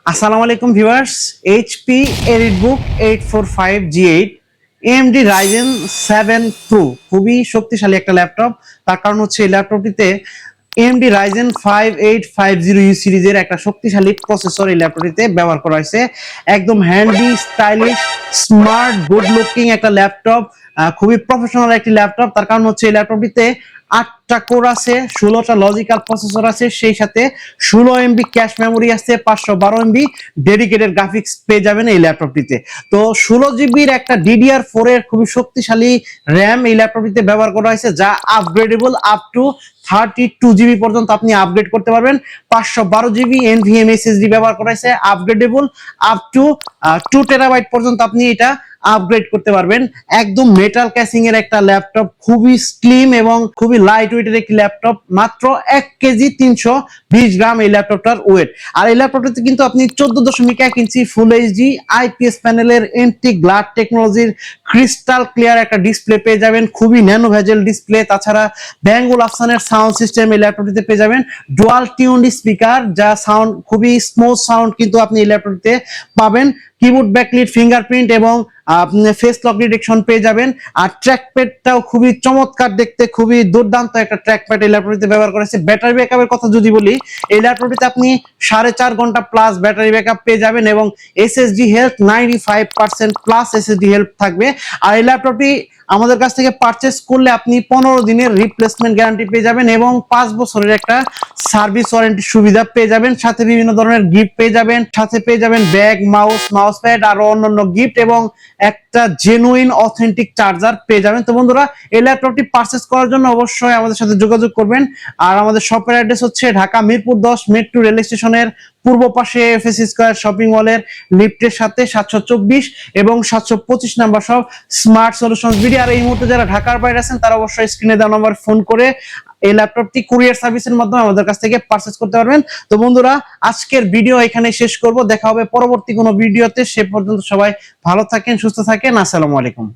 আসসালামু আলাইকুম viewers. HP EliteBook 845G8 AMD Ryzen 7 Pro খুবই শক্তিশালী একটা ল্যাপটপ। তার কারণ হচ্ছে এই ল্যাপটপটিতে AMD Ryzen 5850U সিরিজের একটা শক্তিশালী প্রসেসর এই ল্যাপটপটিতে ব্যবহার করা হয়েছে। একদম handy, stylish, smart, good looking একটা ল্যাপটপ, খুবই প্রফেশনাল একটি ল্যাপটপ। তার কারণ হচ্ছে এই ল্যাপটপটিতে 8টা কোর আছে, 16টা লজিক্যাল প্রসেসর আছে, সেই সাথে 16 MB ক্যাশ মেমোরি আছে, 512 MB ডেডিকেটেড গ্রাফিক্স পেয়ে যাবেন এই ল্যাপটপটিতে। তো 16 GB একটা DDR4 এর খুবই শক্তিশালী র্যাম এই ল্যাপটপটিতে ব্যবহার করা হয়েছে, যা আপগ্রেডেবল আপ টু 32 GB পর্যন্ত আপনি আপগ্রেড করতে পারবেন। 512 GB NVMe SSD ব্যবহার করা হয়েছে, আপগ্রেডেবল আপ টু 2 TB পর্যন্ত আপনি এটা আপগ্রেড করতে পারবেন। একদম মেটাল ক্যাসিং এর একটা ল্যাপটপ, খুবই স্লিম এবং খুবই লাইট ওয়েটের একটি ল্যাপটপ। মাত্র 1 কেজি 320 গ্রাম এই ল্যাপটপটার ওয়েট। আর এই ল্যাপটপটাতে কিন্তু আপনি 14.1 ইঞ্চি ফুল এইচডি IPS প্যানেলের এন্টি গ্লাড টেকনোলজির ক্রিস্টাল ক্লিয়ার একটা ডিসপ্লে পেয়ে যাবেন, খুবই ন্যানো ভেজেল ডিসপ্লে। তাছাড়া Bang & Olufsenের সাউন্ড সিস্টেম এই ল্যাপটপটিতে পেয়ে যাবেন, ডুয়াল টিউনড স্পিকার, যা সাউন্ড খুবই স্মুথ সাউন্ড কিন্তু আপনি এই ল্যাপটপটিতে পাবেন। কিবোর্ড ব্যাকলিট, ফিঙ্গারপ্রিন্ট এবং ফেস লক ডিটেকশন পেয়ে যাবেন। আর ট্র্যাকপ্যাডটাও খুবই চমৎকার দেখতে, খুবই দুর্দান্ত একটা ট্র্যাকপ্যাড এই ল্যাপটপটিতে ব্যবহার করেছে। ব্যাটারি ব্যাকআপের কথা যদি বলি, এই ল্যাপটপটিতে আপনি 4.5 ঘন্টা প্লাস ব্যাটারি ব্যাকআপ পেয়ে যাবেন এবং SSD health 95% plus SSD health থাকবে। আর এই ল্যাপটপটি আমাদের কাছ থেকে পারচেস করলে আপনি 15 দিনের রিপ্লেসমেন্ট গ্যারান্টি পেয়ে যাবেন এবং 5 বছরের একটা সার্ভিস ওয়ারেন্টি সুবিধা পেয়ে যাবেন। সাথে বিভিন্ন ধরনের গিফট পেয়ে যাবেন, সাথে পেয়ে যাবেন ব্যাগ, মাউস প্যাড, আরো অন্যান্য গিফট এবং একটা জেনুইন অথেন্টিক চার্জার পেয়ে যাবেন। তো বন্ধুরা, এই ল্যাপটপটি পারচেস করার জন্য অবশ্যই আমাদের সাথে যোগাযোগ করবেন। আর আমাদের শপের অ্যাড্রেস হচ্ছে ঢাকা মিরপুর 10 মেট্রো রেল স্টেশনের পূর্ব পাশে FS স্কয়ার শপিং মলের লিফটের সাথে 724 এবং 725 নাম্বার সব স্মার্ট সলিউশনস বিডি। আর এই মুহূর্তে যারা ঢাকার বাইরে আছেন তারা অবশ্যই স্ক্রিনে দেওয়া নাম্বার ফোন করে এই ল্যাপটপটি কুরিয়ার সার্ভিসের মাধ্যমে আমাদের কাছ থেকে পারচেস করতে পারবেন। তো বন্ধুরা, আজকের ভিডিও এখানে শেষ করব। দেখা হবে পরবর্তী কোনো ভিডিওতে। সে পর্যন্ত সবাই ভালো থাকেন, সুস্থ থাকেন। আসসালামু আলাইকুম।